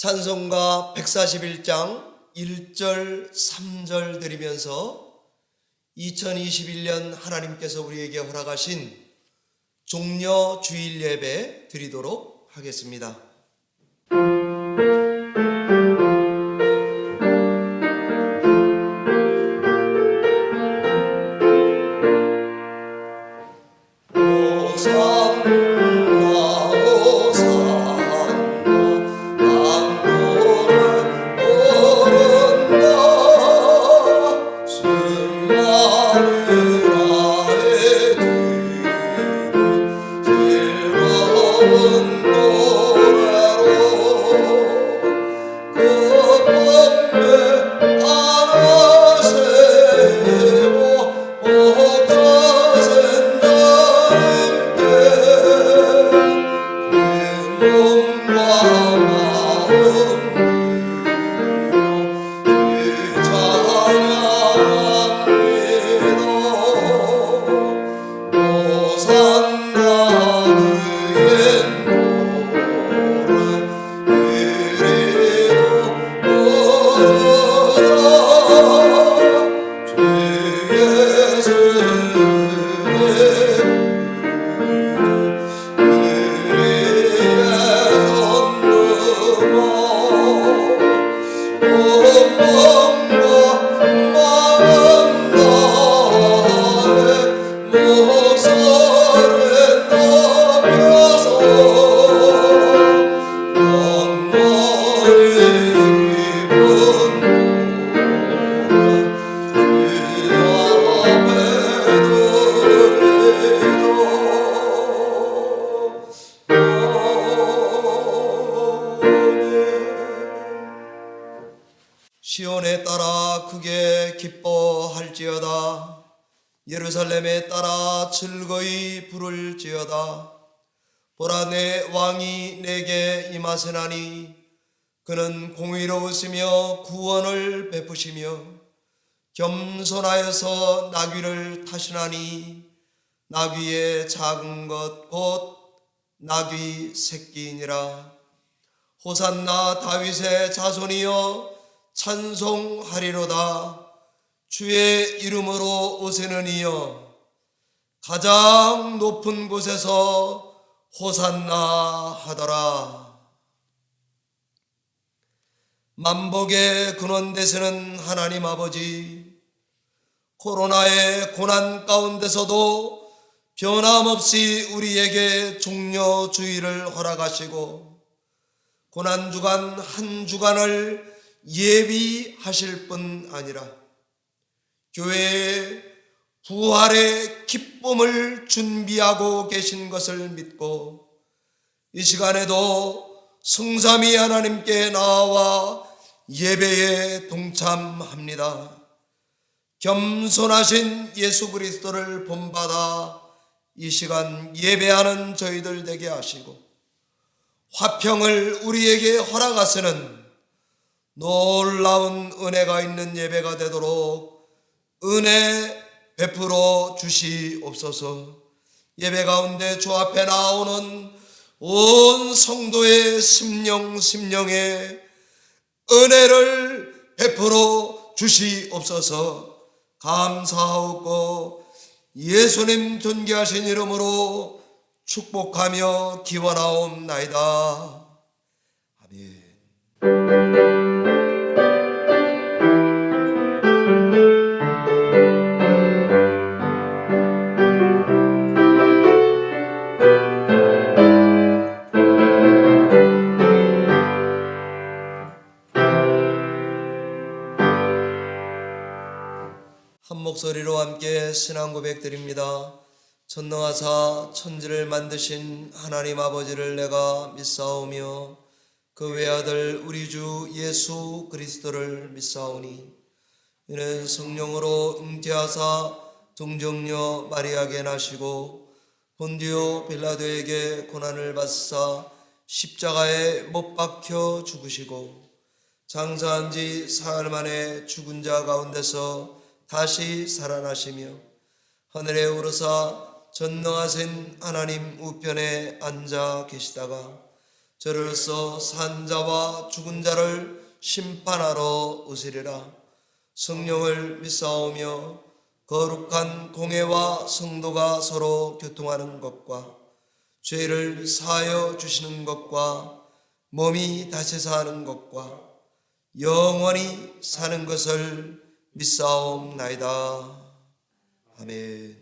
찬송가 141장 1절 3절 드리면서 2021년 하나님께서 우리에게 허락하신 종려 주일 예배 드리도록 하겠습니다. 시온에 따라 크게 기뻐할지어다. 예루살렘에 따라 즐거이 부를지어다. 보라, 내 왕이 내게 임하시나니 그는 공의로우시며 구원을 베푸시며 겸손하여서 나귀를 타시나니 나귀의 작은 것 곧 나귀 새끼이니라. 호산나 다윗의 자손이여 찬송하리로다. 주의 이름으로 오시는 이여 가장 높은 곳에서 호산나 하더라. 만복의 근원 되시는 하나님 아버지, 코로나의 고난 가운데서도 변함없이 우리에게 종려 주일을 허락하시고 고난주간 한 주간을 예비하실 뿐 아니라 교회의 부활의 기쁨을 준비하고 계신 것을 믿고 이 시간에도 성삼위 하나님께 나와 예배에 동참합니다. 겸손하신 예수 그리스도를 본받아 이 시간 예배하는 저희들 되게 하시고 화평을 우리에게 허락하시는 놀라운 은혜가 있는 예배가 되도록 은혜 베풀어 주시옵소서. 예배 가운데 주 앞에 나오는 온 성도의 심령에 은혜를 베풀어 주시옵소서. 감사하고 예수님 존귀하신 이름으로 축복하며 기원하옵나이다. 아멘. 한 목소리로 함께 신앙 고백 드립니다. 전능하사 천지를 만드신 하나님 아버지를 내가 믿사오며 그 외아들 우리 주 예수 그리스도를 믿사오니 이는 성령으로 잉태하사 동정녀 마리아에게 나시고 본디오 빌라도에게 고난을 받사 십자가에 못 박혀 죽으시고 장사한 지 사흘 만에 죽은 자 가운데서 다시 살아나시며 하늘에 오르사 전능하신 하나님 우편에 앉아 계시다가 저로서 산 자와 죽은 자를 심판하러 오시리라. 성령을 믿사오며 거룩한 공회와 성도가 서로 교통하는 것과 죄를 사하여 주시는 것과 몸이 다시 사는 것과 영원히 사는 것을 믿사옵나이다. 아멘.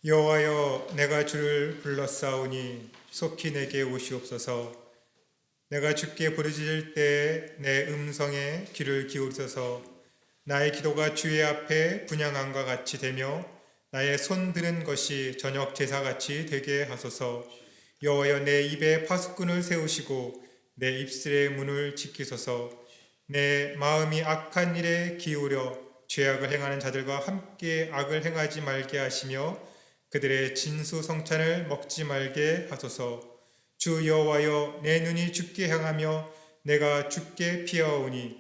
여호와여, 내가 주를 불렀사오니 속히 내게 오시옵소서. 내가 주께 부르짖을 때 내 음성에 귀를 기울이소서. 나의 기도가 주의 앞에 분향함과 같이 되며 나의 손 드는 것이 저녁 제사같이 되게 하소서. 여호와여, 내 입에 파수꾼을 세우시고 내 입술의 문을 지키소서. 내 마음이 악한 일에 기울여 죄악을 행하는 자들과 함께 악을 행하지 말게 하시며 그들의 진수성찬을 먹지 말게 하소서. 주 여호와여, 내 눈이 주께 향하며 내가 주께 피하오니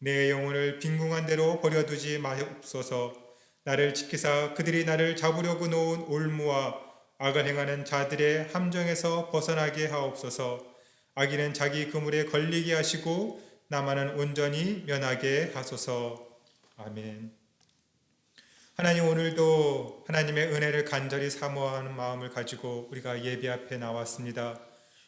내 영혼을 빈궁한 대로 버려두지 마옵소서. 나를 지키사 그들이 나를 잡으려고 놓은 올무와 악을 행하는 자들의 함정에서 벗어나게 하옵소서. 악인은 자기 그물에 걸리게 하시고 나만은 온전히 면하게 하소서. 아멘. 하나님, 오늘도 하나님의 은혜를 간절히 사모하는 마음을 가지고 우리가 예배 앞에 나왔습니다.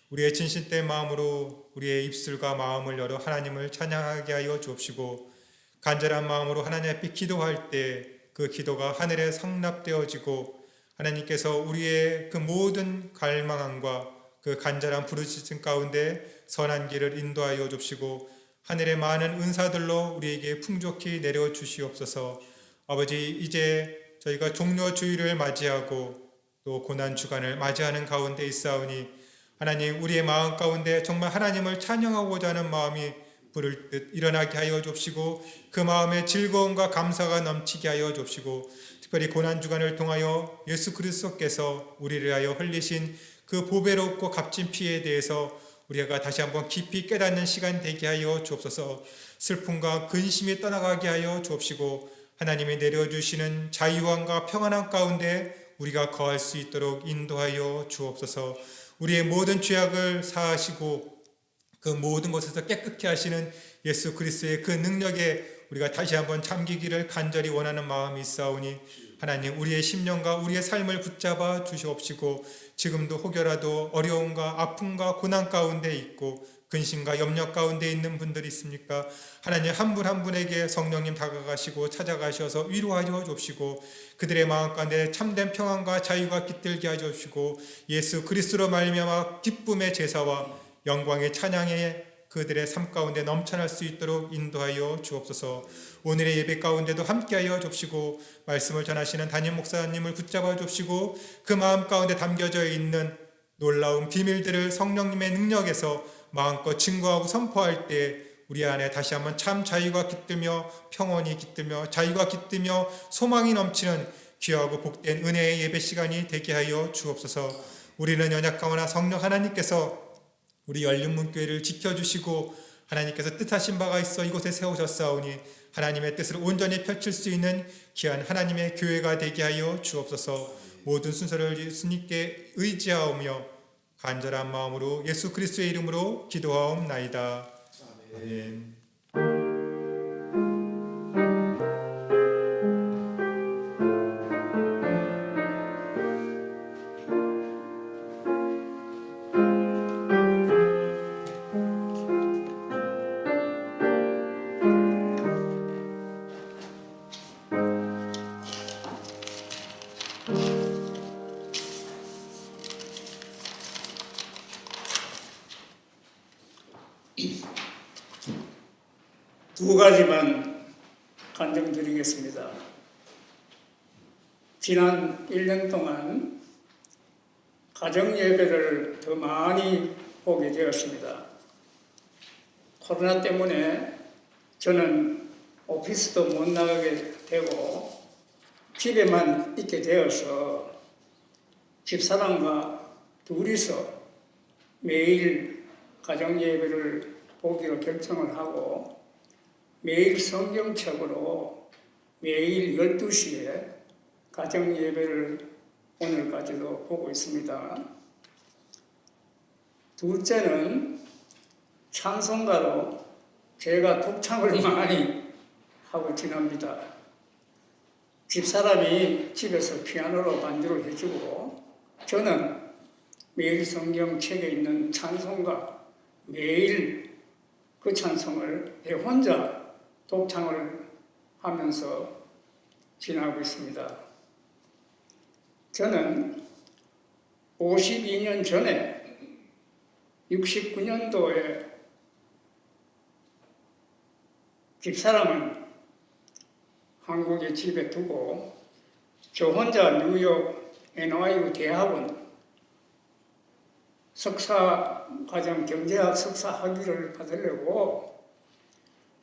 우리의 진실된 마음으로 우리의 입술과 마음을 열어 하나님을 찬양하게 하여 주옵시고, 간절한 마음으로 하나님 앞에 기도할 때 그 기도가 하늘에 상납되어지고 하나님께서 우리의 그 모든 갈망함과 그 간절한 부르짖음 가운데 선한 길을 인도하여 주옵시고, 하늘의 많은 은사들로 우리에게 풍족히 내려 주시옵소서. 아버지, 이제 저희가 종려 주일을 맞이하고 또 고난 주간을 맞이하는 가운데 있사오니 하나님, 우리의 마음 가운데 정말 하나님을 찬양하고자 하는 마음이 부를 듯 일어나게 하여 주옵시고, 그 마음에 즐거움과 감사가 넘치게 하여 주옵시고, 특별히 고난 주간을 통하여 예수 그리스도께서 우리를 하여 흘리신 그 보배롭고 값진 피에 대해서 우리가 다시 한번 깊이 깨닫는 시간 되게 하여 주옵소서. 슬픔과 근심이 떠나가게 하여 주옵시고 하나님이 내려주시는 자유함과 평안함 가운데 우리가 거할 수 있도록 인도하여 주옵소서. 우리의 모든 죄악을 사하시고 그 모든 것에서 깨끗게 하시는 예수 그리스도의 그 능력에 우리가 다시 한번 잠기기를 간절히 원하는 마음이 있사오니 하나님 우리의 심령과 우리의 삶을 붙잡아 주시옵시고 지금도 혹여라도 어려움과 아픔과 고난 가운데 있고 근심과 염려 가운데 있는 분들이 있습니까? 하나님 한 분 한 분에게 성령님 다가가시고 찾아가셔서 위로하여 주옵시고 그들의 마음 가운데 참된 평안과 자유가 깃들게 하여 주시고 예수 그리스도로 말미암아 기쁨의 제사와 영광의 찬양에 그들의 삶 가운데 넘쳐날 수 있도록 인도하여 주옵소서. 오늘의 예배 가운데도 함께하여 주옵시고 말씀을 전하시는 담임 목사님을 붙잡아 주옵시고 그 마음 가운데 담겨져 있는 놀라운 비밀들을 성령님의 능력에서 마음껏 증거하고 선포할 때 우리 안에 다시 한번 참 자유가 깃들며 평온이 깃들며 자유가 깃들며 소망이 넘치는 귀하고 복된 은혜의 예배 시간이 되게 하여 주옵소서. 우리는 연약하오나 성령 하나님께서 우리 열린문교회를 지켜주시고 하나님께서 뜻하신 바가 있어 이곳에 세우셨사오니 하나님의 뜻을 온전히 펼칠 수 있는 귀한 하나님의 교회가 되게 하여 주옵소서. 모든 순서를 예수님께 의지하오며 간절한 마음으로 예수 그리스도의 이름으로 기도하옵나이다. 아멘. 두 가지만 간증드리겠습니다. 지난 1년 동안 가정예배를 더 많이 보게 되었습니다. 코로나 때문에 저는 오피스도 못 나가게 되고 집에만 있게 되어서 집사람과 둘이서 매일 가정예배를 보기로 결정을 하고 매일 성경책으로 매일 12시에 가정예배를 오늘까지도 보고 있습니다. 둘째는 찬송가로 제가 독창을 많이 하고 지납니다. 집사람이 집에서 피아노로 반주를 해주고 저는 매일 성경책에 있는 찬송가 매일 그 찬송을 혼자 독창을 하면서 지나고 있습니다. 저는 52년 전에 69년도에 집사람을 한국에 집에 두고 저 혼자 뉴욕 NYU 대학원 석사과정 경제학 석사 학위를 받으려고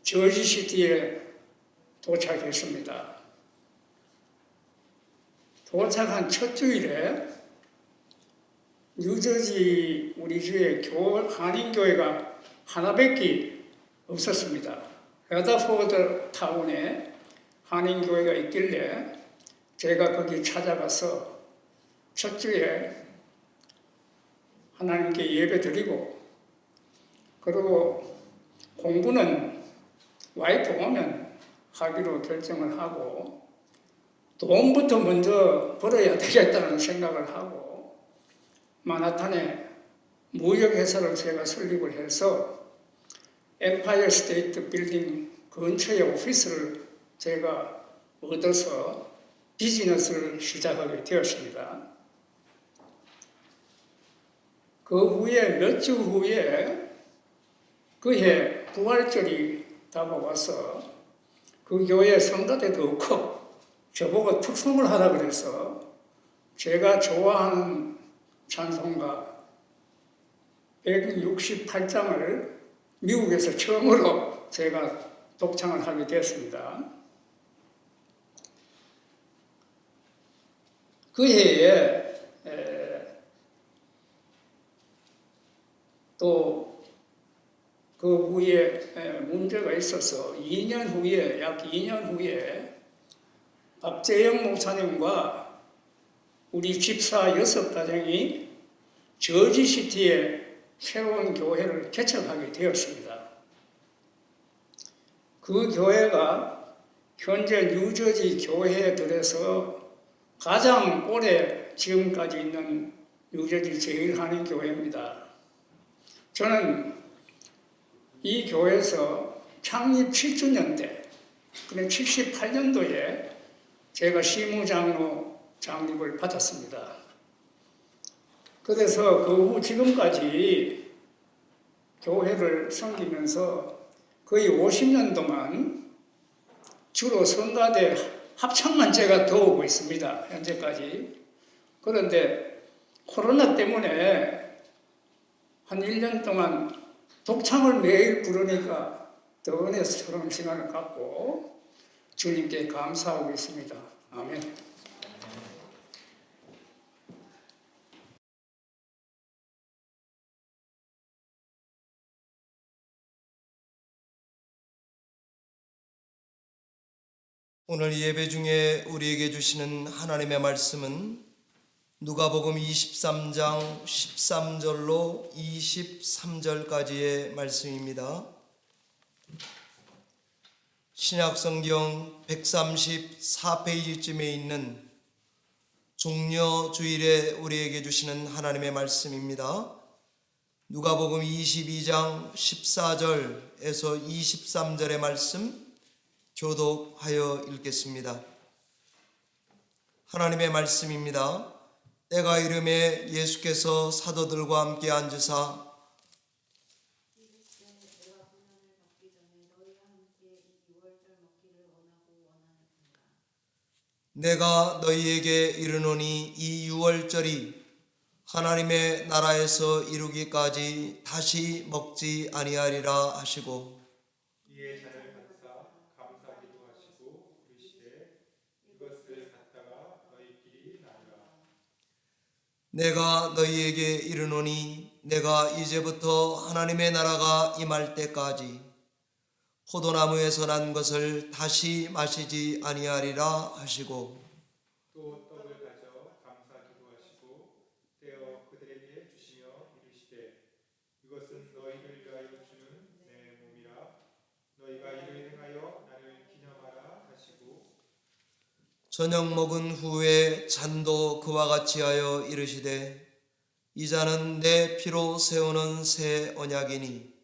저지시티에 도착했습니다. 도착한 첫 주일에 뉴저지 우리 주에 한인교회가 하나밖에 없었습니다. 러더포드 타운에 한인교회가 있길래 제가 거기 찾아가서 첫 주에 하나님께 예배 드리고 그리고 공부는 와이프 오면 하기로 결정을 하고 돈부터 먼저 벌어야 되겠다는 생각을 하고 만하탄에 무역회사를 제가 설립을 해서 엠파이어 스테이트 빌딩 근처에 오피스를 제가 얻어서 비즈니스를 시작하게 되었습니다. 그 후에 몇 주 후에 그해 부활절이 다가와서 그 교회 성가대도 없고 저보고 특송을 하라 그래서 제가 좋아하는 찬송가 168장을 미국에서 처음으로 제가 독창을 하게 됐습니다. 그 해에 또 또 그 후에 문제가 있어서 약 2년 후에 박재영 목사님과 우리 집사 6가정이 저지시티에 새로운 교회를 개척하게 되었습니다. 그 교회가 현재 뉴저지 교회들에서 가장 오래 지금까지 있는 뉴저지 제일 한인 교회입니다. 저는 이 교회에서 창립 7주년 때, 그래 78년도에 제가 시무장로 장립을 받았습니다. 그래서 그 후 지금까지 교회를 섬기면서 거의 50년 동안 주로 성가대 합창만 제가 도우고 있습니다. 현재까지. 그런데 코로나 때문에 한 1년 동안 독창을 매일 부르니까 더 은혜스러운 시간을 갖고 주님께 감사하고 있습니다. 아멘. 오늘 예배 중에 우리에게 주시는 하나님의 말씀은 누가복음 23장 13절로 23절까지의 말씀입니다. 신약성경 134페이지쯤에 있는 종려주일에 우리에게 주시는 하나님의 말씀입니다. 누가복음 22장 14절에서 23절의 말씀 교독하여 읽겠습니다. 하나님의 말씀입니다. 때가 이르매 예수께서 사도들과 함께 앉으사 내가 너희에게 이르노니 이 유월절이 하나님의 나라에서 이루기까지 다시 먹지 아니하리라 하시고 이에 잔을 받사 감사기도 하시고 이르시되 이것을 갖다가 너희끼리 나누라. 내가 너희에게 이르노니 내가 이제부터 하나님의 나라가 임할 때까지 포도나무에서 난 것을 다시 마시지 아니하리라 하시고 또 떡을 가져 감사기도 하시고 떼어 그들에게 주시며 이르시되 이것은 너희를 위하여 주는 내 몸이라. 너희가 이를 행하여 나를 기념하라 하시고 저녁 먹은 후에 잔도 그와 같이 하여 이르시되 이 잔은 내 피로 세우는 새 언약이니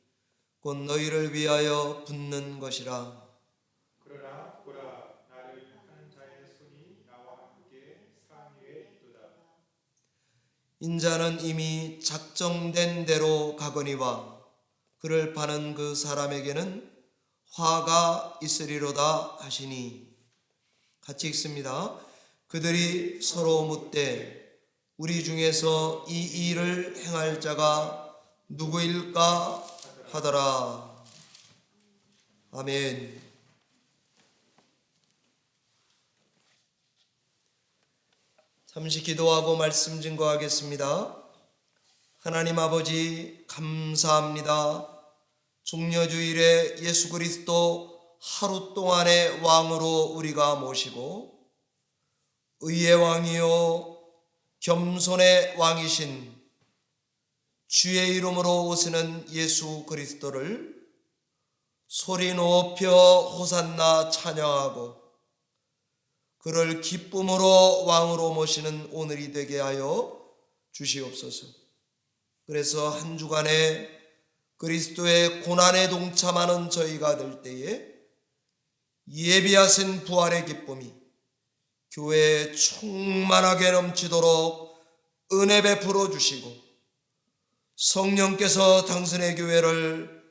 곧 너희를 위하여 붓는 것이라. 그러나 보라 나를 하는 자의 손이 나와 함께 산 위에 있도다. 인자는 이미 작정된 대로 가거니와 그를 파는 그 사람에게는 화가 있으리로다 하시니. 같이 읽습니다. 그들이 서로 묻되 우리 중에서 이 일을 행할 자가 누구일까 하더라. 아멘. 잠시 기도하고 말씀 증거하겠습니다. 하나님 아버지 감사합니다. 종려주일에 예수 그리스도 하루 동안의 왕으로 우리가 모시고 의의 왕이요 겸손의 왕이신 주의 이름으로 오시는 예수 그리스도를 소리 높여 호산나 찬양하고 그를 기쁨으로 왕으로 모시는 오늘이 되게 하여 주시옵소서. 그래서 한 주간에 그리스도의 고난에 동참하는 저희가 될 때에 예비하신 부활의 기쁨이 교회에 충만하게 넘치도록 은혜 베풀어 주시고 성령께서 당신의 교회를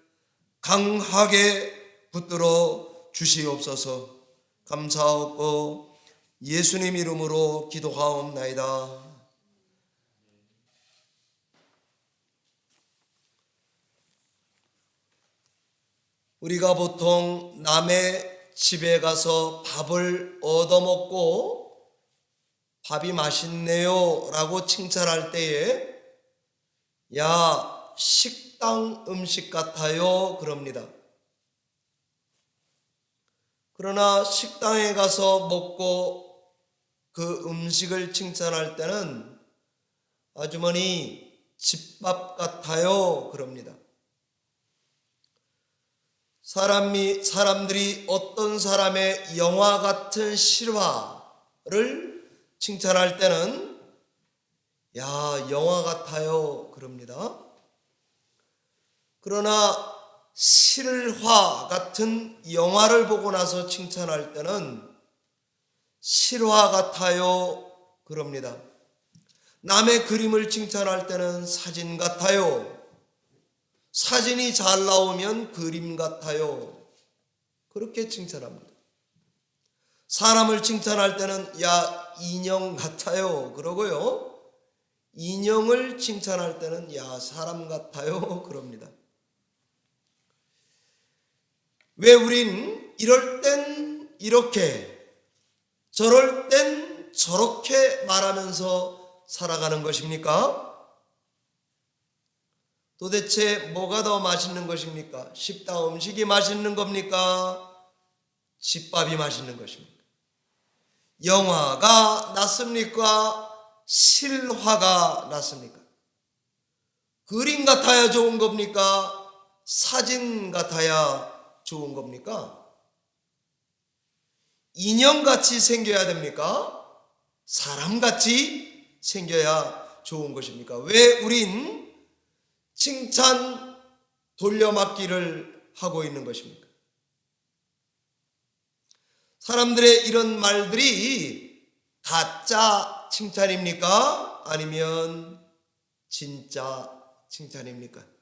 강하게 붙들어 주시옵소서. 감사하고 예수님 이름으로 기도하옵나이다. 우리가 보통 남의 집에 가서 밥을 얻어먹고 밥이 맛있네요 라고 칭찬할 때에 야 식당 음식 같아요 그럽니다. 그러나 식당에 가서 먹고 그 음식을 칭찬할 때는 아주머니 집밥 같아요 그럽니다. 사람들이 어떤 사람의 영화 같은 실화를 칭찬할 때는 야, 영화 같아요 그럽니다. 그러나 실화 같은 영화를 보고 나서 칭찬할 때는 실화 같아요 그럽니다. 남의 그림을 칭찬할 때는 사진 같아요. 사진이 잘 나오면 그림 같아요. 그렇게 칭찬합니다. 사람을 칭찬할 때는 야, 인형 같아요 그러고요. 인형을 칭찬할 때는 야, 사람 같아요 그럽니다. 왜 우린 이럴 땐 이렇게 저럴 땐 저렇게 말하면서 살아가는 것입니까? 도대체 뭐가 더 맛있는 것입니까? 식당 음식이 맛있는 겁니까? 집밥이 맛있는 것입니까? 영화가 낫습니까? 실화가 낫습니까? 그림 같아야 좋은 겁니까? 사진 같아야 좋은 겁니까? 인형같이 생겨야 됩니까? 사람같이 생겨야 좋은 것입니까? 왜 우린 칭찬 돌려막기를 하고 있는 것입니까? 사람들의 이런 말들이 가짜 칭찬입니까? 아니면 진짜 칭찬입니까?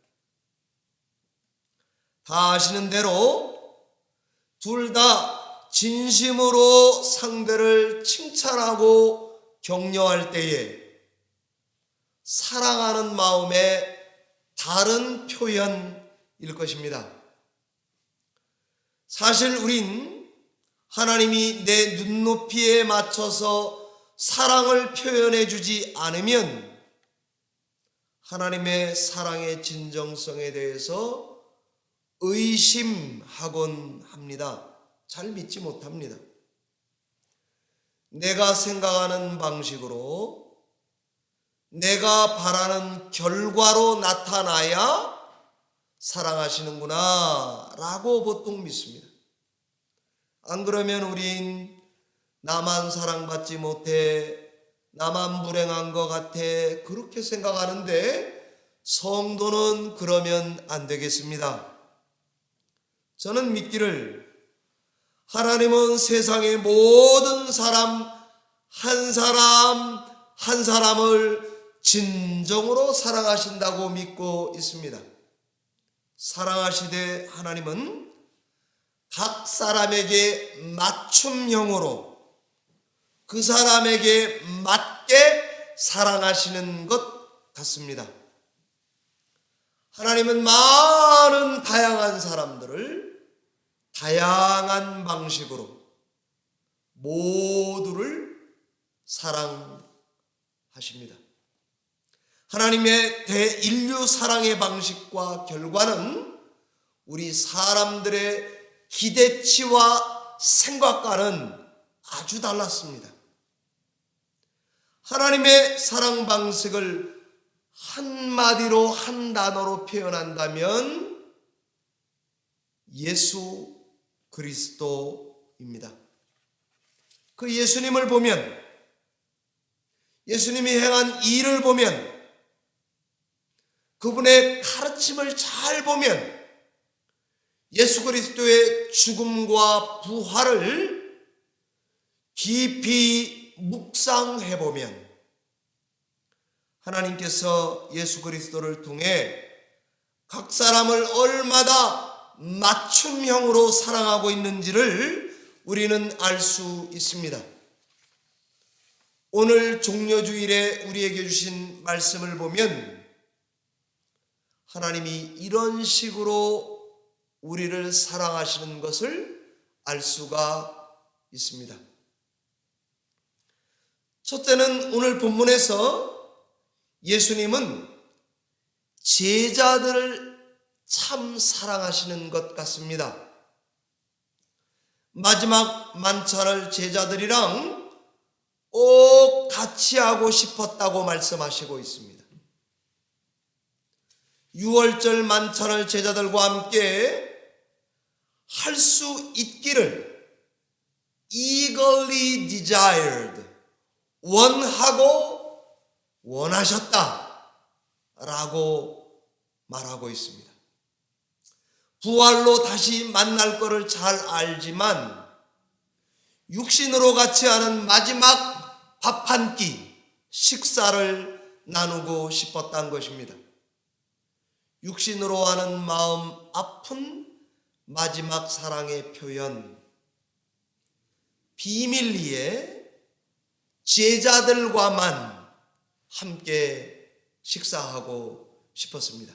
다 아시는 대로 둘 다 진심으로 상대를 칭찬하고 격려할 때에 사랑하는 마음의 다른 표현일 것입니다. 사실 우린 하나님이 내 눈높이에 맞춰서 사랑을 표현해 주지 않으면 하나님의 사랑의 진정성에 대해서 의심하곤 합니다. 잘 믿지 못합니다. 내가 생각하는 방식으로 내가 바라는 결과로 나타나야 사랑하시는구나 라고 보통 믿습니다. 안 그러면 우린 나만 사랑받지 못해, 나만 불행한 것 같아 그렇게 생각하는데 성도는 그러면 안 되겠습니다. 저는 믿기를 하나님은 세상의 모든 사람 한 사람을 진정으로 사랑하신다고 믿고 있습니다. 사랑하시되 하나님은 각 사람에게 맞춤형으로 그 사람에게 맞게 사랑하시는 것 같습니다. 하나님은 많은 다양한 사람들을 다양한 방식으로 모두를 사랑하십니다. 하나님의 대인류 사랑의 방식과 결과는 우리 사람들의 기대치와 생각과는 아주 달랐습니다. 하나님의 사랑 방식을 한마디로 한 단어로 표현한다면 예수 그리스도입니다. 그 예수님을 보면, 예수님이 행한 일을 보면, 그분의 가르침을 잘 보면 예수 그리스도의 죽음과 부활을 깊이 묵상해 보면 하나님께서 예수 그리스도를 통해 각 사람을 얼마나 맞춤형으로 사랑하고 있는지를 우리는 알 수 있습니다. 오늘 종려주일에 우리에게 주신 말씀을 보면 하나님이 이런 식으로 우리를 사랑하시는 것을 알 수가 있습니다. 첫째는 오늘 본문에서 예수님은 제자들을 참 사랑하시는 것 같습니다. 마지막 만찬을 제자들이랑 꼭 같이 하고 싶었다고 말씀하시고 있습니다. 6월절 만찬을 제자들과 함께 할 수 있기를 eagerly desired, 원하고 원하셨다 라고 말하고 있습니다. 부활로 다시 만날 것을 잘 알지만 육신으로 같이 하는 마지막 밥 한 끼, 식사를 나누고 싶었던 것입니다. 육신으로 하는 마음 아픈 마지막 사랑의 표현, 비밀리에 제자들과만 함께 식사하고 싶었습니다.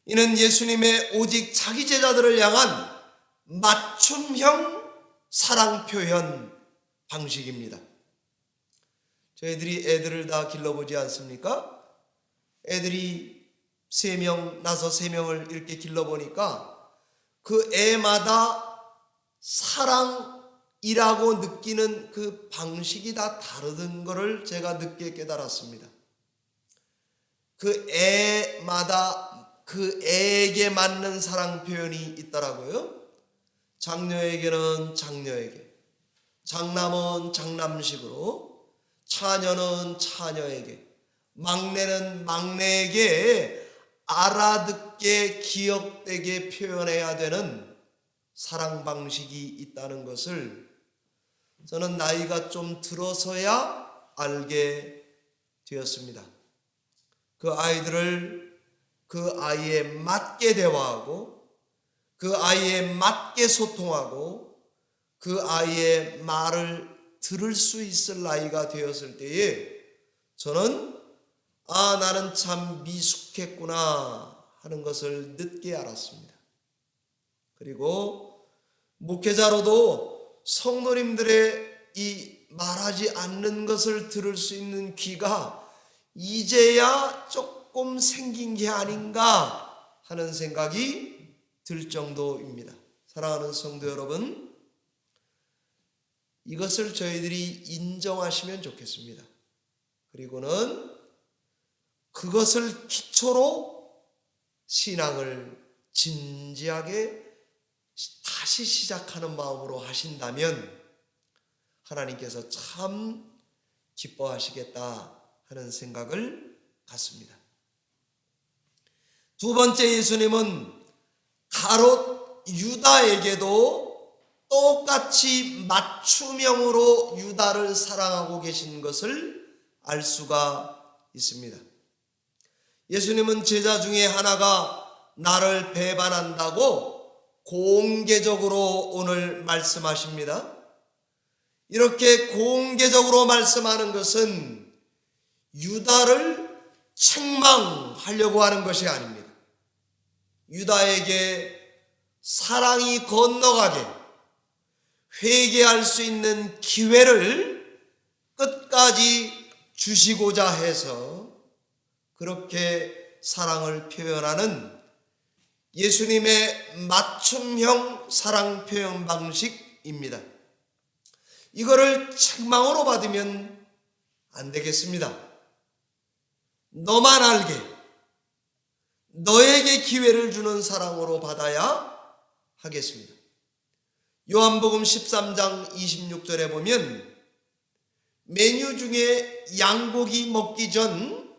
이는 예수님의 오직 자기 제자들을 향한 맞춤형 사랑 표현 방식입니다. 저희들이 애들을 다 길러보지 않습니까? 애들이 3명 나서 3명을 이렇게 길러보니까 그 애마다 사랑이라고 느끼는 그 방식이 다 다르던 것을 제가 늦게 깨달았습니다. 그 애마다 그 애에게 맞는 사랑 표현이 있더라고요. 장녀에게는 장녀에게, 장남은 장남식으로, 차녀는 차녀에게, 막내는 막내에게 알아듣게 기억되게 표현해야 되는 사랑 방식이 있다는 것을 저는 나이가 좀 들어서야 알게 되었습니다. 그 아이들을 그 아이에 맞게 대화하고 그 아이에 맞게 소통하고 그 아이의 말을 들을 수 있을 나이가 되었을 때에 저는 나는 참 미숙했구나 하는 것을 늦게 알았습니다. 그리고 목회자로도 성도님들의 이 말하지 않는 것을 들을 수 있는 귀가 이제야 조금 생긴 게 아닌가 하는 생각이 들 정도입니다. 사랑하는 성도 여러분, 이것을 저희들이 인정하시면 좋겠습니다. 그리고는 그것을 기초로 신앙을 진지하게 다시 시작하는 마음으로 하신다면 하나님께서 참 기뻐하시겠다 하는 생각을 갖습니다. 두 번째, 예수님은 가롯 유다에게도 똑같이 맞춤형으로 유다를 사랑하고 계신 것을 알 수가 있습니다. 예수님은 제자 중에 하나가 나를 배반한다고 공개적으로 오늘 말씀하십니다. 이렇게 공개적으로 말씀하는 것은 유다를 책망하려고 하는 것이 아닙니다. 유다에게 사랑이 건너가게 회개할 수 있는 기회를 끝까지 주시고자 해서 그렇게 사랑을 표현하는 예수님의 맞춤형 사랑 표현 방식입니다. 이거를 책망으로 받으면 안 되겠습니다. 너만 알게, 너에게 기회를 주는 사랑으로 받아야 하겠습니다. 요한복음 13장 26절에 보면 메뉴 중에 양고기 먹기 전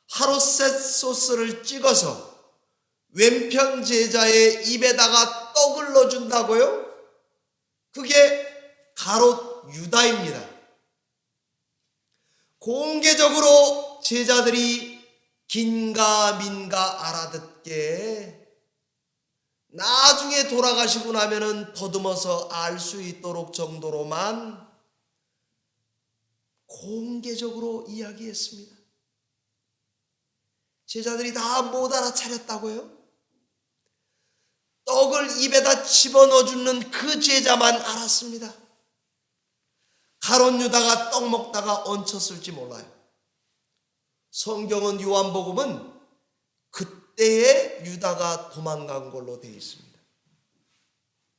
하루셋 소스를 찍어서 왼편 제자의 입에다가 떡을 넣어준다고요? 그게 가롯 유다입니다. 공개적으로 제자들이 긴가민가 알아듣게 나중에 돌아가시고 나면은 더듬어서 알 수 있도록 정도로만 공개적으로 이야기했습니다. 제자들이 다 못 알아차렸다고요? 떡을 입에다 집어넣어주는 그 제자만 알았습니다. 가롯 유다가 떡 먹다가 얹혔을지 몰라요. 성경은 요한복음은 그때에 유다가 도망간 걸로 되어 있습니다.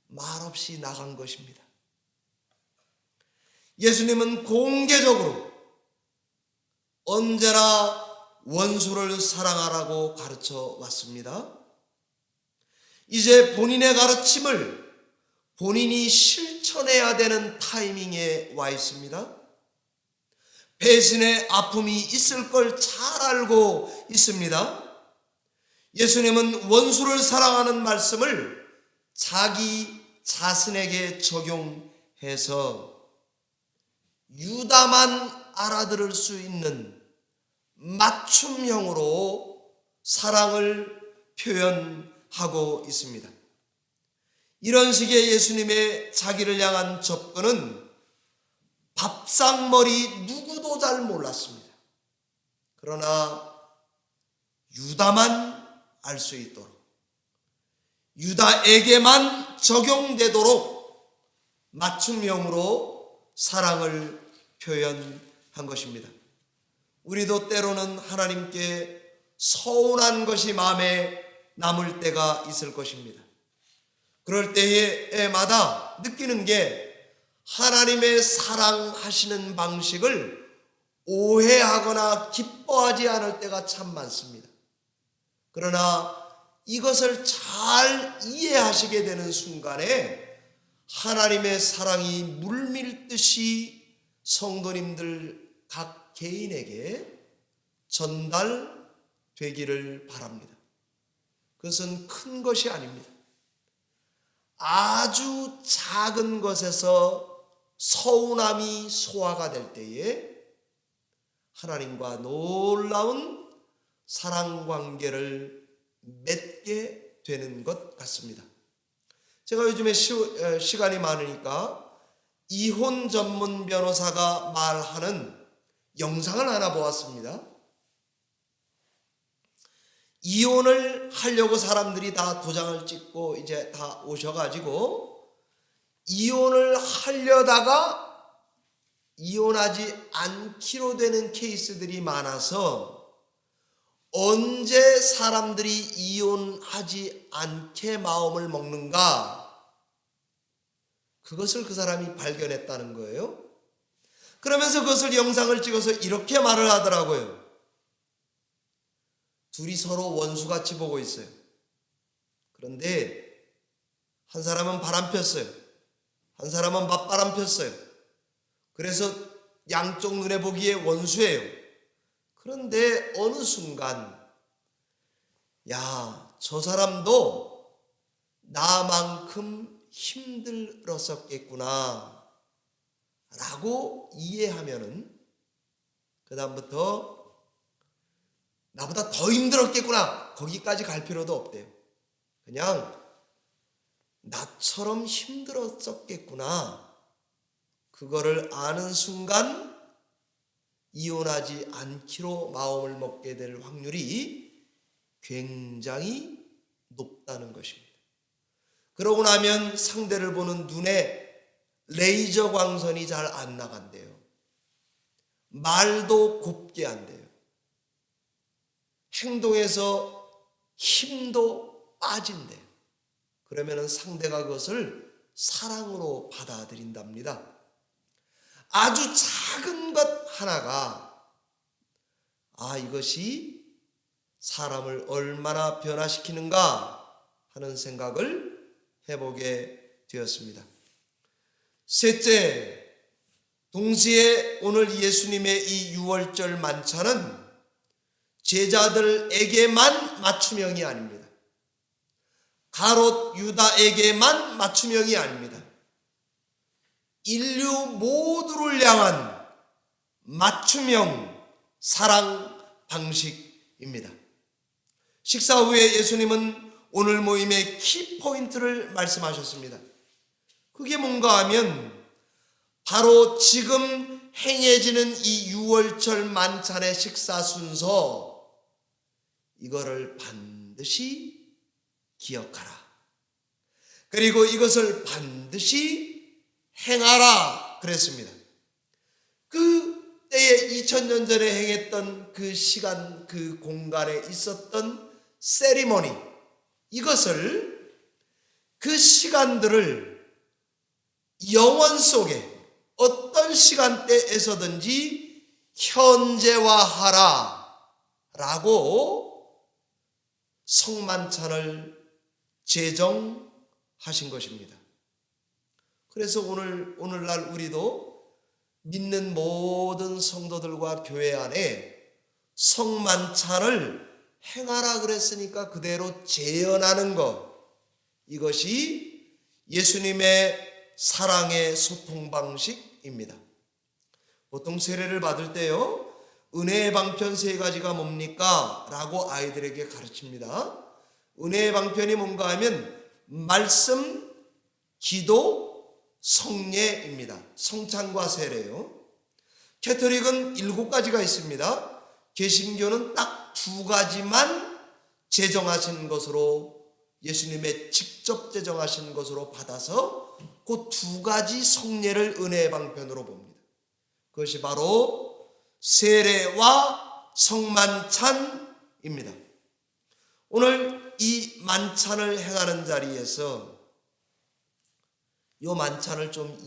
말없이 나간 것입니다. 예수님은 공개적으로 언제나 원수를 사랑하라고 가르쳐 왔습니다. 이제 본인의 가르침을 본인이 실천해야 되는 타이밍에 와 있습니다. 배신의 아픔이 있을 걸 잘 알고 있습니다. 예수님은 원수를 사랑하는 말씀을 자기 자신에게 적용해서 유다만 알아들을 수 있는 맞춤형으로 사랑을 표현하고 있습니다. 이런 식의 예수님의 자기를 향한 접근은 밥상머리 누구도 잘 몰랐습니다. 그러나 유다만 알 수 있도록, 유다에게만 적용되도록 맞춤형으로 사랑을 표현한 것입니다. 우리도 때로는 하나님께 서운한 것이 마음에 남을 때가 있을 것입니다. 그럴 때마다 느끼는 게 하나님의 사랑하시는 방식을 오해하거나 기뻐하지 않을 때가 참 많습니다. 그러나 이것을 잘 이해하시게 되는 순간에 하나님의 사랑이 물밀듯이 성도님들 각 개인에게 전달되기를 바랍니다. 그것은 큰 것이 아닙니다. 아주 작은 것에서 서운함이 소화가 될 때에 하나님과 놀라운 사랑 관계를 맺게 되는 것 같습니다. 제가 요즘에 시간이 많으니까 이혼 전문 변호사가 말하는 영상을 하나 보았습니다. 이혼을 하려고 사람들이 다 도장을 찍고 이제 다 오셔가지고 이혼을 하려다가 이혼하지 않기로 되는 케이스들이 많아서 언제 사람들이 이혼하지 않게 마음을 먹는가? 그것을 그 사람이 발견했다는 거예요. 그러면서 그것을 영상을 찍어서 이렇게 말을 하더라고요. 둘이 서로 원수같이 보고 있어요. 그런데 한 사람은 바람 폈어요. 한 사람은 맞바람 폈어요. 그래서 양쪽 눈에 보기에 원수예요. 그런데 어느 순간 야, 저 사람도 나만큼 힘들었었겠구나 라고 이해하면은 그 다음부터 나보다 더 힘들었겠구나 거기까지 갈 필요도 없대요. 그냥 나처럼 힘들었었겠구나 그거를 아는 순간 이혼하지 않기로 마음을 먹게 될 확률이 굉장히 높다는 것입니다. 그러고 나면 상대를 보는 눈에 레이저 광선이 잘 안 나간대요. 말도 곱게 안 돼요. 행동에서 힘도 빠진대요. 그러면 상대가 그것을 사랑으로 받아들인답니다. 아주 작은 것 하나가 이것이 사람을 얼마나 변화시키는가 하는 생각을 해보게 되었습니다. 셋째, 동시에 오늘 예수님의 이 유월절 만찬은 제자들에게만 맞춤형이 아닙니다. 가롯 유다에게만 맞춤형이 아닙니다. 인류 모두를 향한 맞춤형 사랑 방식입니다. 식사 후에 예수님은 오늘 모임의 키포인트를 말씀하셨습니다. 그게 뭔가 하면 바로 지금 행해지는 이 유월절 만찬의 식사 순서 이거를 반드시 기억하라. 그리고 이것을 반드시 행하라 그랬습니다. 그 때에 2000년 전에 행했던 그 시간 그 공간에 있었던 세리머니, 이것을, 그 시간들을 영원 속에 어떤 시간대에서든지 현재화하라라고 성만찬을 제정하신 것입니다. 그래서 오늘날 우리도 믿는 모든 성도들과 교회 안에 성만찬을 행하라 그랬으니까 그대로 재현하는 것, 이것이 예수님의 사랑의 소통 방식입니다. 보통 세례를 받을 때요, 은혜의 방편 3가지가 뭡니까? 라고 아이들에게 가르칩니다. 은혜의 방편이 뭔가 하면 말씀, 기도, 성례입니다. 성찬과 세례요. 캐토릭은 7가지가 있습니다. 개신교는 딱 2가지만 제정하신 것으로, 예수님의 직접 제정하신 것으로 받아서 그 2가지 성례를 은혜의 방편으로 봅니다. 그것이 바로 세례와 성만찬입니다. 오늘 이 만찬을 행하는 자리에서 이 만찬을 좀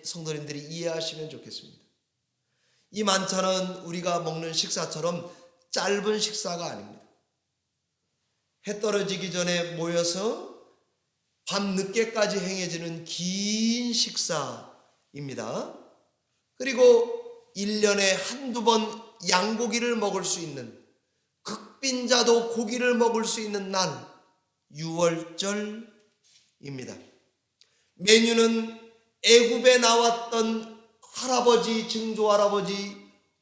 성도님들이 이해하시면 좋겠습니다. 이 만찬은 우리가 먹는 식사처럼 짧은 식사가 아닙니다. 해 떨어지기 전에 모여서 밤 늦게까지 행해지는 긴 식사입니다. 그리고 1년에 한두 번 양고기를 먹을 수 있는, 극빈자도 고기를 먹을 수 있는 날, 유월절입니다. 메뉴는 애굽에 나왔던 할아버지, 증조할아버지,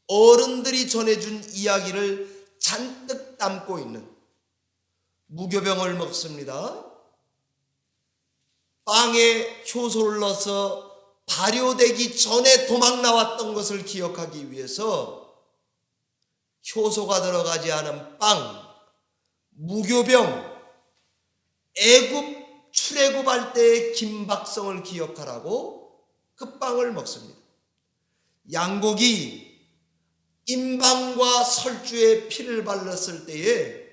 어른들이 전해준 이야기를 잔뜩 담고 있는, 무교병을 먹습니다. 빵에 효소를 넣어서 발효되기 전에 도망 나왔던 것을 기억하기 위해서 효소가 들어가지 않은 빵, 무교병, 애굽 출애굽할 때의 김박성을 기억하라고 그 빵을 먹습니다. 양고기, 임방과 설주에 피를 발랐을 때에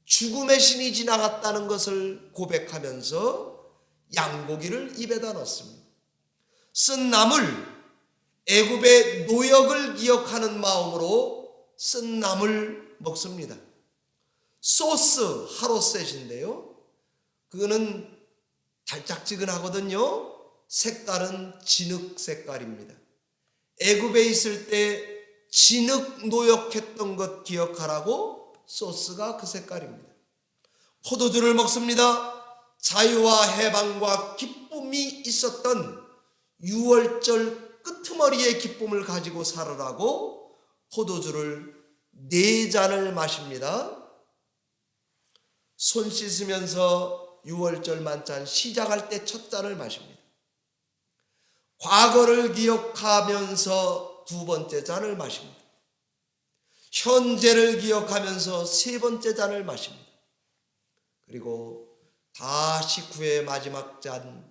죽음의 신이 지나갔다는 것을 고백하면서 양고기를 입에다 넣습니다. 쓴 나물, 애굽의 노역을 기억하는 마음으로 쓴 나물 먹습니다. 소스, 하로셋인데요, 그거는 달짝지근하거든요. 색깔은 진흙 색깔입니다. 애굽에 있을 때 진흙 노역했던 것 기억하라고 소스가 그 색깔입니다. 포도주를 먹습니다. 자유와 해방과 기쁨이 있었던 6월절 끄트머리의 기쁨을 가지고 살아라고 포도주를 4잔을 마십니다. 손 씻으면서 6월절 만찬 시작할 때 첫 잔을 마십니다. 과거를 기억하면서 2번째 잔을 마십니다. 현재를 기억하면서 3번째 잔을 마십니다. 그리고 다 식후의 마지막 잔,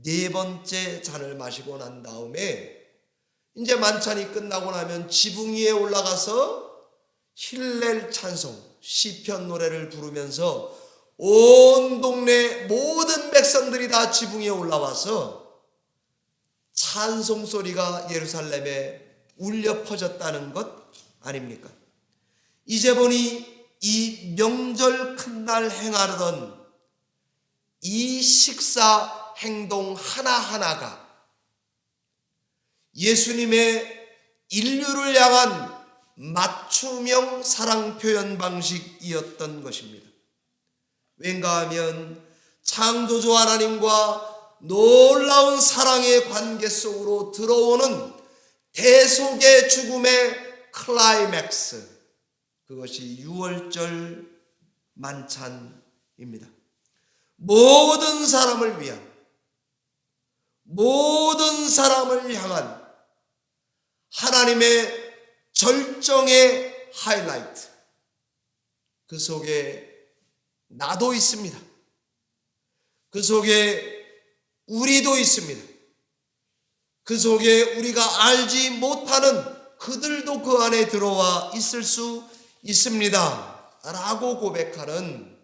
4번째 잔을 마시고 난 다음에 이제 만찬이 끝나고 나면 지붕 위에 올라가서 힐렐 찬송, 시편 노래를 부르면서 온 동네 모든 백성들이 다 지붕 위에 올라와서 찬송 소리가 예루살렘에 울려 퍼졌다는 것 아닙니까? 이제 보니 이 명절 큰 날 행하려던 이 식사 행동 하나하나가 예수님의 인류를 향한 맞춤형 사랑 표현 방식이었던 것입니다. 왠가 하면 창조주 하나님과 놀라운 사랑의 관계 속으로 들어오는 대속의 죽음의 클라이맥스, 그것이 6월절 만찬입니다. 모든 사람을 위한, 모든 사람을 향한 하나님의 절정의 하이라이트, 그 속에 나도 있습니다. 그 속에 우리도 있습니다. 그 속에 우리가 알지 못하는 그들도 그 안에 들어와 있을 수 있습니다. 라고 고백하는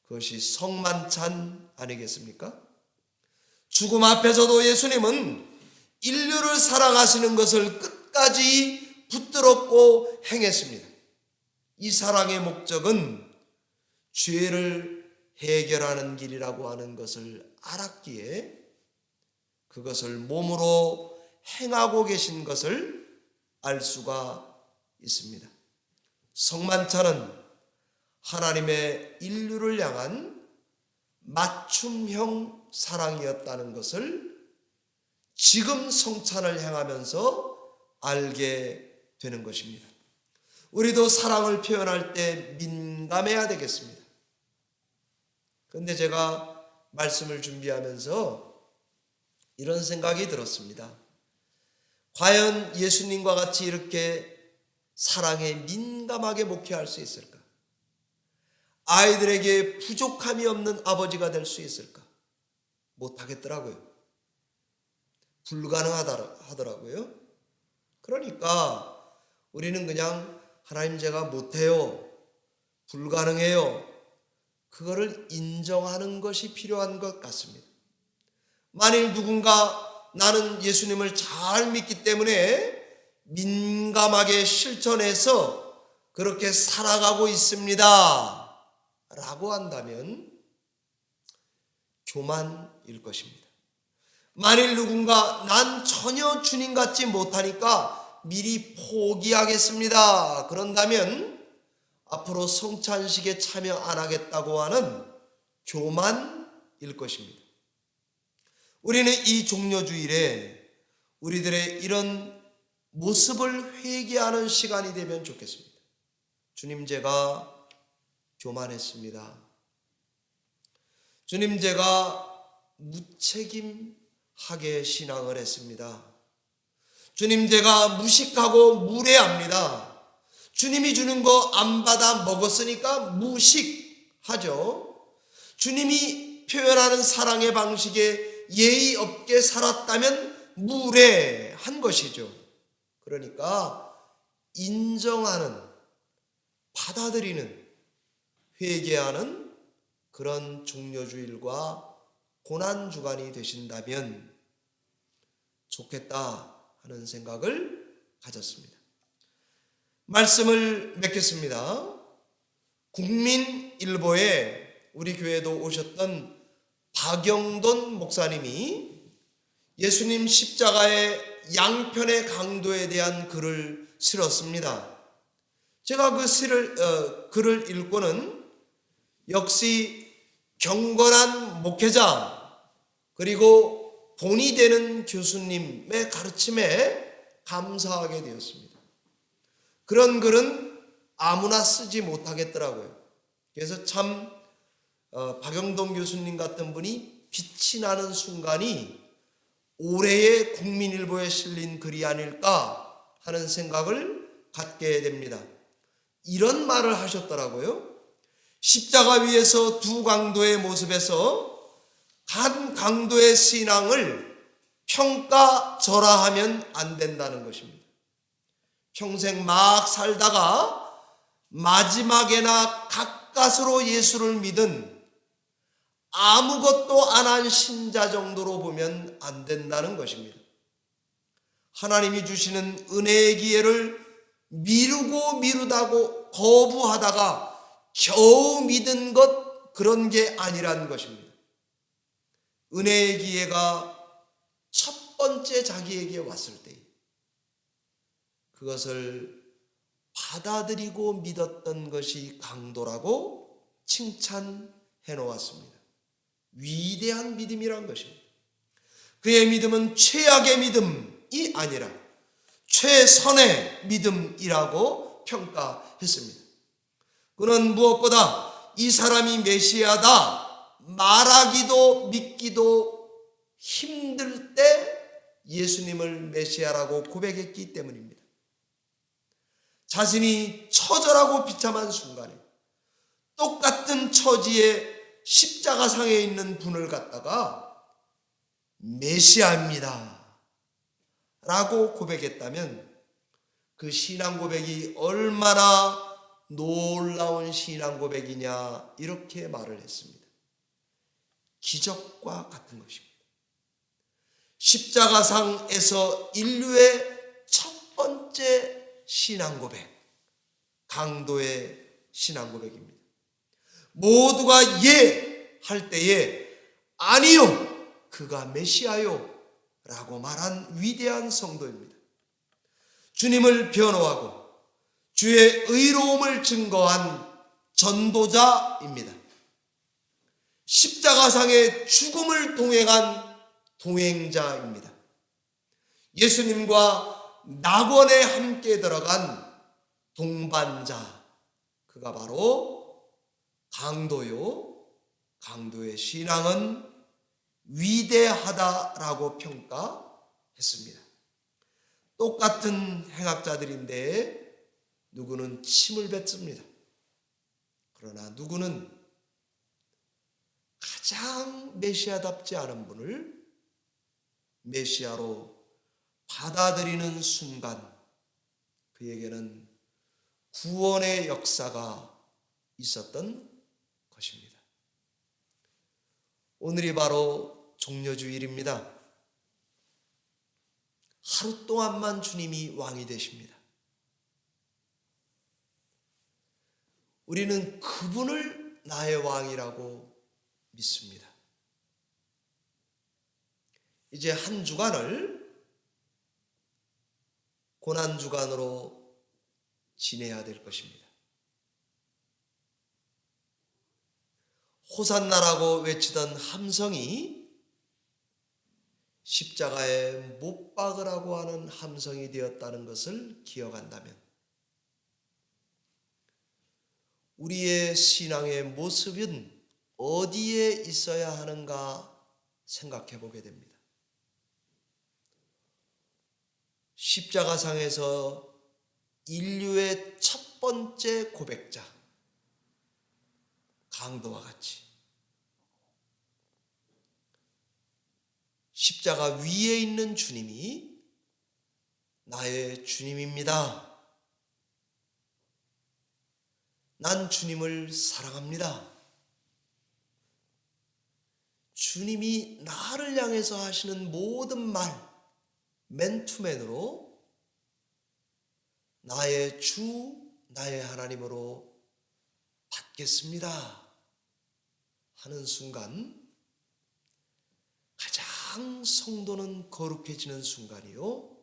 그것이 성만찬 아니겠습니까? 죽음 앞에서도 예수님은 인류를 사랑하시는 것을 끝까지 붙들었고 행했습니다. 이 사랑의 목적은 죄를 해결하는 길이라고 하는 것을 알았기에 그것을 몸으로 행하고 계신 것을 알 수가 있습니다. 성만찬은 하나님의 인류를 향한 맞춤형 사랑이었다는 것을 지금 성찬을 행하면서 알게 되는 것입니다. 우리도 사랑을 표현할 때 민감해야 되겠습니다. 그런데 제가 말씀을 준비하면서 이런 생각이 들었습니다. 과연 예수님과 같이 이렇게 사랑에 민감하게 목회할 수 있을까? 아이들에게 부족함이 없는 아버지가 될 수 있을까? 못하겠더라고요. 불가능하더라고요. 그러니까 우리는 그냥 하나님 제가 못해요. 불가능해요. 그거를 인정하는 것이 필요한 것 같습니다. 만일 누군가 나는 예수님을 잘 믿기 때문에 민감하게 실천해서 그렇게 살아가고 있습니다 라고 한다면 교만일 것입니다. 만일 누군가 난 전혀 주님 같지 못하니까 미리 포기하겠습니다 그런다면 앞으로 성찬식에 참여 안 하겠다고 하는 교만일 것입니다. 우리는 이 종려주일에 우리들의 이런 모습을 회개하는 시간이 되면 좋겠습니다. 주님, 제가 교만했습니다. 주님, 제가 무책임하게 신앙을 했습니다. 주님, 제가 무식하고 무례합니다. 주님이 주는 거 안 받아 먹었으니까 무식하죠. 주님이 표현하는 사랑의 방식에 예의 없게 살았다면 무례한 것이죠. 그러니까 인정하는, 받아들이는, 회개하는 그런 종려주일과 고난주간이 되신다면 좋겠다 하는 생각을 가졌습니다. 말씀을 맺겠습니다. 국민일보에 우리 교회도 오셨던 박영돈 목사님이 예수님 십자가의 양편의 강도에 대한 글을 실었습니다. 제가 그 글을 읽고는 역시 경건한 목회자 그리고 본이 되는 교수님의 가르침에 감사하게 되었습니다. 그런 글은 아무나 쓰지 못하겠더라고요. 그래서 참 박영돈 교수님 같은 분이 빛이 나는 순간이 올해의 국민일보에 실린 글이 아닐까 하는 생각을 갖게 됩니다. 이런 말을 하셨더라고요. 십자가 위에서 두 강도의 모습에서 한 강도의 신앙을 평가절하하면 안 된다는 것입니다. 평생 막 살다가 마지막에나 가까스로 예수를 믿은 아무것도 안 한 신자 정도로 보면 안 된다는 것입니다. 하나님이 주시는 은혜의 기회를 미루다고 거부하다가 겨우 믿은 것, 그런 게 아니라는 것입니다. 은혜의 기회가 첫 번째 자기에게 왔을 때 그것을 받아들이고 믿었던 것이 강도라고 칭찬해 놓았습니다. 위대한 믿음이란 것입니다. 그의 믿음은 최악의 믿음이 아니라 최선의 믿음이라고 평가했습니다. 그는 무엇보다 이 사람이 메시아다 말하기도 믿기도 힘들 때 예수님을 메시아라고 고백했기 때문입니다. 자신이 처절하고 비참한 순간에 똑같은 처지에 십자가상에 있는 분을 갖다가 메시아입니다 라고 고백했다면 그 신앙 고백이 얼마나 놀라운 신앙 고백이냐, 이렇게 말을 했습니다. 기적과 같은 것입니다. 십자가상에서 인류의 첫 번째 신앙 고백, 강도의 신앙 고백입니다. 모두가 예 할 때에 아니요, 그가 메시아요 라고 말한 위대한 성도입니다. 주님을 변호하고 주의 의로움을 증거한 전도자입니다. 십자가상의 죽음을 동행한 동행자입니다. 예수님과 낙원에 함께 들어간 동반자, 그가 바로 강도요. 강도의 신앙은 위대하다라고 평가했습니다. 똑같은 행악자들인데 누구는 침을 뱉습니다. 그러나 누구는 가장 메시아답지 않은 분을 메시아로 받아들이는 순간 그에게는 구원의 역사가 있었던 것입니다. 오늘이 바로 종려주일입니다. 하루 동안만 주님이 왕이 되십니다. 우리는 그분을 나의 왕이라고 믿습니다. 이제 한 주간을 고난주간으로 지내야 될 것입니다. 호산나라고 외치던 함성이 십자가에 못 박으라고 하는 함성이 되었다는 것을 기억한다면 우리의 신앙의 모습은 어디에 있어야 하는가 생각해 보게 됩니다. 십자가상에서 인류의 첫 번째 고백자, 강도와 같이 십자가 위에 있는 주님이 나의 주님입니다. 난 주님을 사랑합니다. 주님이 나를 향해서 하시는 모든 말, 맨투맨으로 나의 주, 나의 하나님으로 받겠습니다 하는 순간 가장 성도는 거룩해지는 순간이요,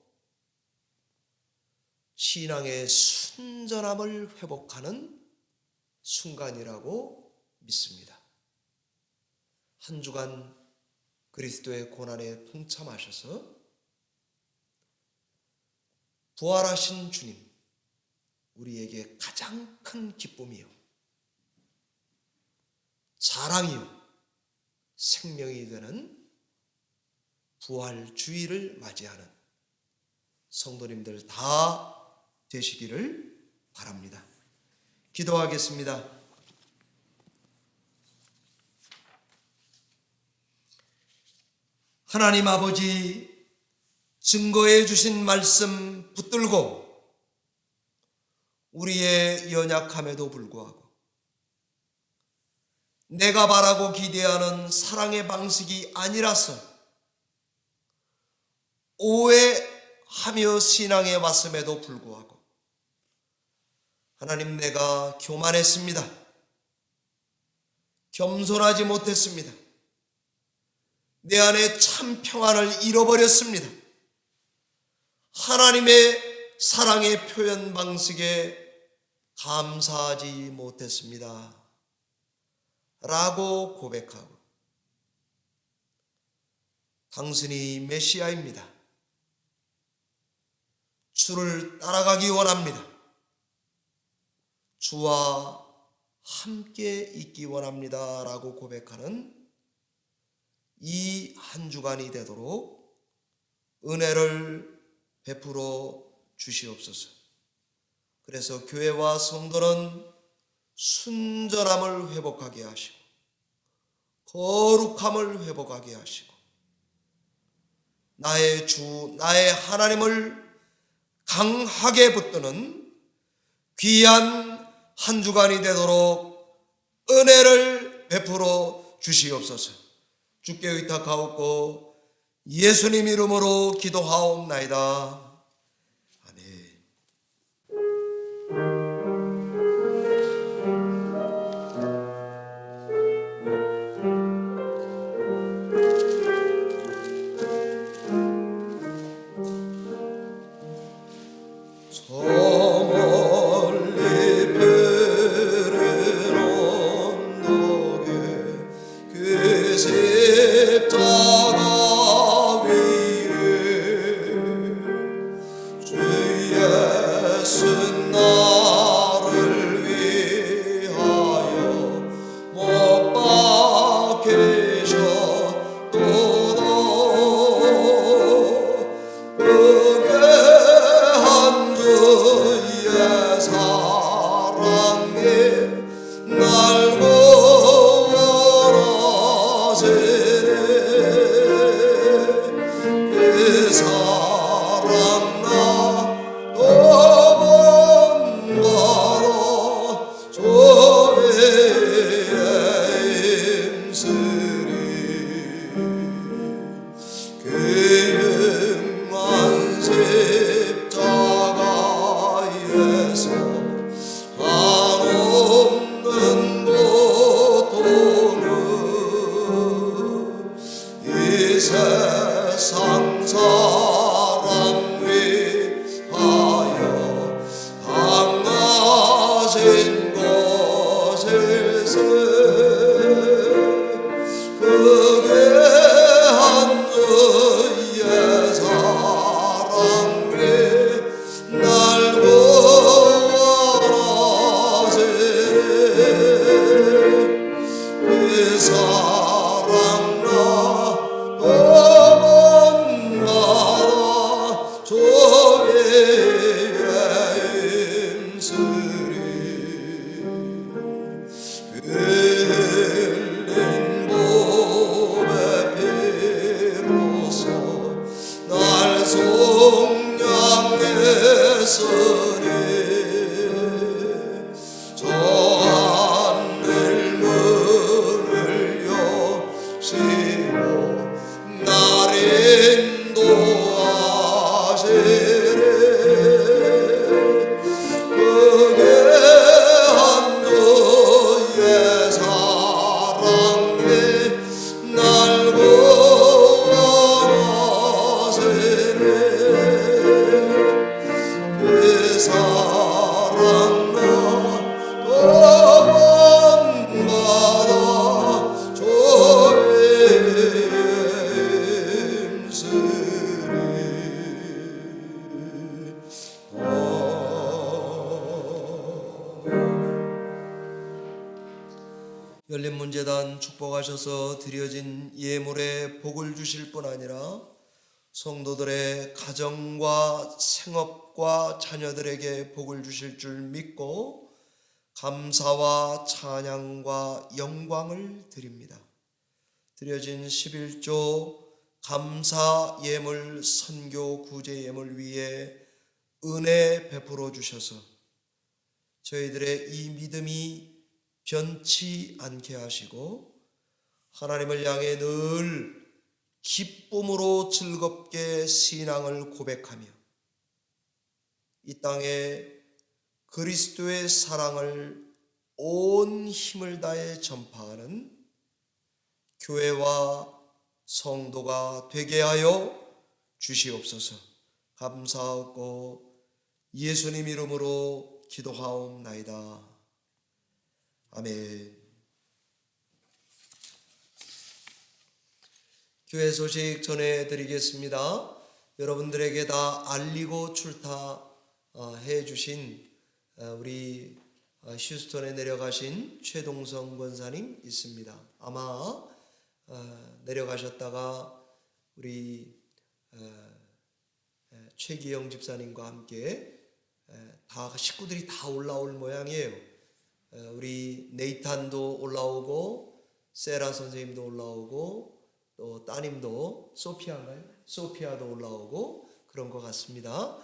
신앙의 순전함을 회복하는 순간이라고 믿습니다. 한 주간 그리스도의 고난에 동참하셔서 부활하신 주님, 우리에게 가장 큰 기쁨이요, 자랑이요, 생명이 되는 부활 주일을 맞이하는 성도님들 다 되시기를 바랍니다. 기도하겠습니다. 하나님 아버지, 증거해 주신 말씀 붙들고 우리의 연약함에도 불구하고 내가 바라고 기대하는 사랑의 방식이 아니라서 오해하며 신앙에 왔음에도 불구하고 하나님, 내가 교만했습니다. 겸손하지 못했습니다. 내 안에 참 평안을 잃어버렸습니다. 하나님의 사랑의 표현 방식에 감사하지 못했습니다 라고 고백하고, 당신이 메시아입니다. 주를 따라가기 원합니다. 주와 함께 있기 원합니다 라고 고백하는 이 한 주간이 되도록 은혜를 베풀어 주시옵소서. 그래서 교회와 성도는 순전함을 회복하게 하시고 거룩함을 회복하게 하시고 나의 주, 나의 하나님을 강하게 붙드는 귀한 한 주간이 되도록 은혜를 베풀어 주시옵소서. 주께 의탁하옵고 예수님 이름으로 기도하옵나이다. 세상 사람 위하여 강하신 곳에서 그게 한 주의 사랑 위 날 구원하시네 그 사랑 나 도망가다 주의 힘쓰리 흘린 몸의 피로써 날 속량했으니 저 하늘 문을 여시고 날 인도하시네 그게 한 주의 사랑에 날 구원하시네 그 사랑 나 도망가다 주의 힘쓰리 열린문제단 축복하셔서 드려진 예물에 복을 주실 뿐 아니라 성도들의 가정과 생업과 자녀들에게 복을 주실 줄 믿고 감사와 찬양과 영광을 드립니다. 드려진 11조 감사 예물 선교 구제 예물 위에 은혜 베풀어 주셔서 저희들의 이 믿음이 변치 않게 하시고 하나님을 향해 늘 기쁨으로 즐겁게 신앙을 고백하며 이 땅에 그리스도의 사랑을 온 힘을 다해 전파하는 교회와 성도가 되게 하여 주시옵소서. 감사하고 예수님 이름으로 기도하옵나이다. 아멘. 교회 소식 전해드리겠습니다. 여러분들에게 다 알리고 출타해 주신 우리 휴스턴에 내려가신 최동성 권사님 있습니다. 아마 내려가셨다가 우리 최기영 집사님과 함께 다 식구들이 다 올라올 모양이에요. 우리 네이탄도 올라오고 세라 선생님도 올라오고 또 따님도 소피아인가요? 소피아도 올라오고 그런 것 같습니다.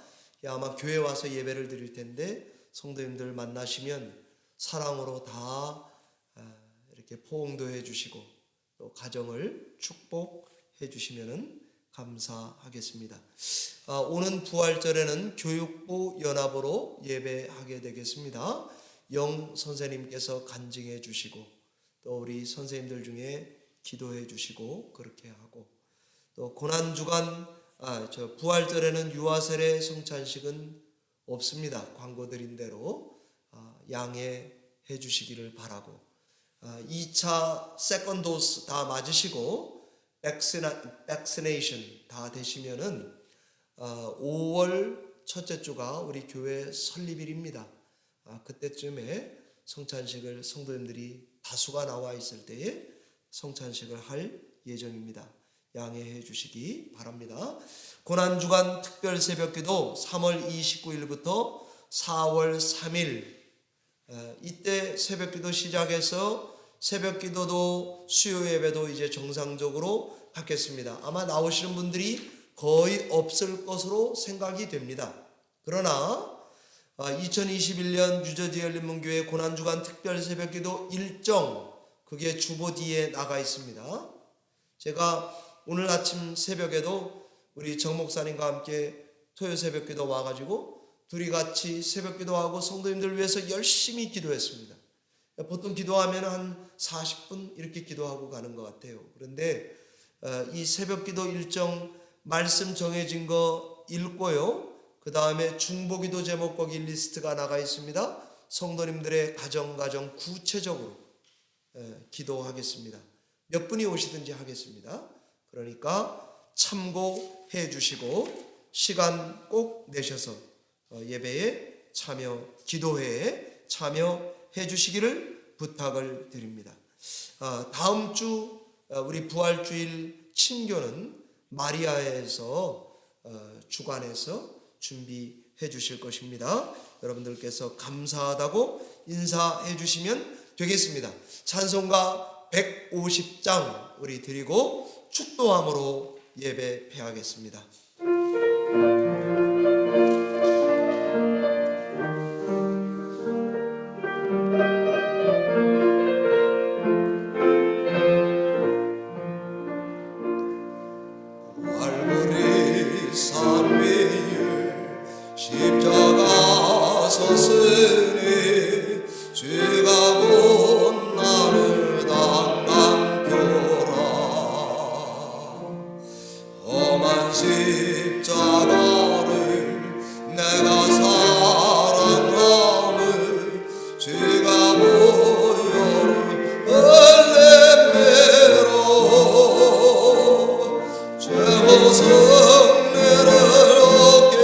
아마 교회 와서 예배를 드릴 텐데 성도님들 만나시면 사랑으로 다 이렇게 포옹도 해주시고 또 가정을 축복해 주시면 감사하겠습니다. 오는 부활절에는 교육부 연합으로 예배하게 되겠습니다. 영 선생님께서 간증해 주시고 또 우리 선생님들 중에 기도해 주시고 그렇게 하고 또 고난주간 부활절에는 유아세례 성찬식은 없습니다. 광고 드린 대로 양해해 주시기를 바라고 2차 세컨 도스 다 맞으시고 백시네이션 다 되시면은 5월 첫째 주가 우리 교회 설립일입니다. 그때쯤에 성찬식을 성도님들이 다수가 나와 있을 때에 성찬식을 할 예정입니다. 양해해 주시기 바랍니다. 고난주간 특별 새벽기도 3월 29일부터 4월 3일 이때 새벽기도 시작해서 새벽기도도 수요 예배도 이제 정상적으로 갖겠습니다. 아마 나오시는 분들이 거의 없을 것으로 생각이 됩니다. 그러나 2021년 뉴저지 열린문교회 고난주간 특별 새벽기도 일정 그게 주보 뒤에 나가 있습니다. 제가 오늘 아침 새벽에도 우리 정 목사님과 함께 토요 새벽기도 와가지고 둘이 같이 새벽기도하고 성도님들 위해서 열심히 기도했습니다. 보통 기도하면 한 40분 이렇게 기도하고 가는 것 같아요. 그런데 이 새벽기도 일정 말씀 정해진 거 읽고요. 그 다음에 중보기도 제목 거기 리스트가 나가 있습니다. 성도님들의 가정 구체적으로 기도하겠습니다. 몇 분이 오시든지 하겠습니다. 그러니까 참고해 주시고 시간 꼭 내셔서 예배에 참여, 기도회에 참여해 주시기를 부탁을 드립니다. 다음 주 우리 부활주일 친교는 마리아에서 주관해서 준비해 주실 것입니다. 여러분들께서 감사하다고 인사해 주시면 되겠습니다. 찬송가 150장 우리 드리고 축도함으로 예배 폐하겠습니다. 말벌이 산 위에 십자가 섰으니 죄가 본 나를 담당표라. 험한 십자가를 내가 사랑함을 죄가 보여를 얼렘매로 죄와 성례를 얻게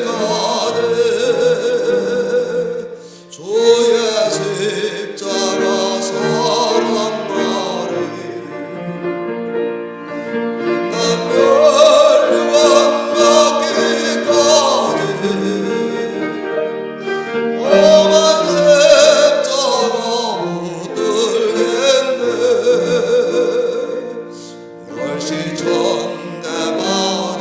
가되 주의 십자가 사랑 나를 난 멸류관 받기까지 험한 십자가 붙들겠네. 멸시전 내 마음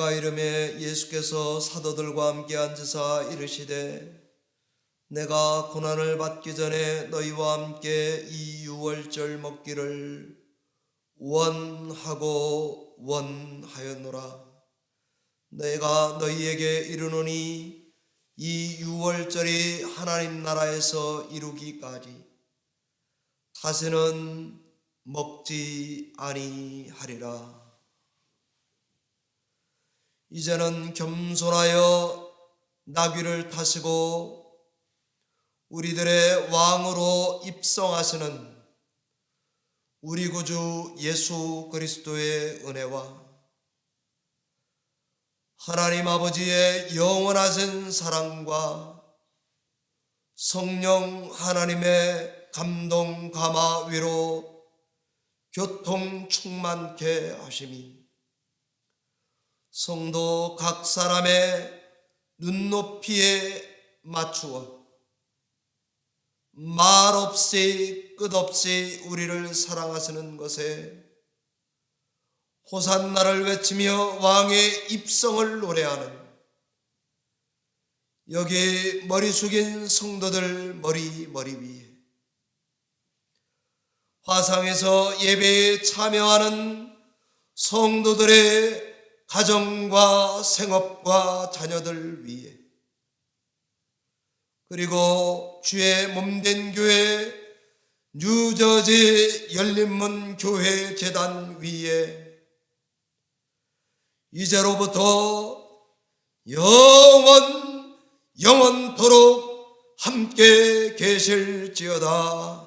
때가 이르매 예수께서 사도들과 함께 앉으사 이르시되 내가 고난을 받기 전에 너희와 함께 이 유월절 먹기를 원하고 원하였노라. 내가 너희에게 이르노니 이 유월절이 하나님 나라에서 이루기까지 다시는 먹지 아니하리라. 이제는 겸손하여 나귀를 타시고 우리들의 왕으로 입성하시는 우리 구주 예수 그리스도의 은혜와 하나님 아버지의 영원하신 사랑과 성령 하나님의 감동 감화 위로 교통 충만케 하심이 성도 각 사람의 눈높이에 맞추어 말없이 끝없이 우리를 사랑하시는 것에 호산나를 외치며 왕의 입성을 노래하는 여기 머리 숙인 성도들 머리 위에 화상에서 예배에 참여하는 성도들의 가정과 생업과 자녀들 위에 그리고 주의 몸된 교회 뉴저지 열린문 교회 재단 위에 이제로부터 영원토록 함께 계실지어다.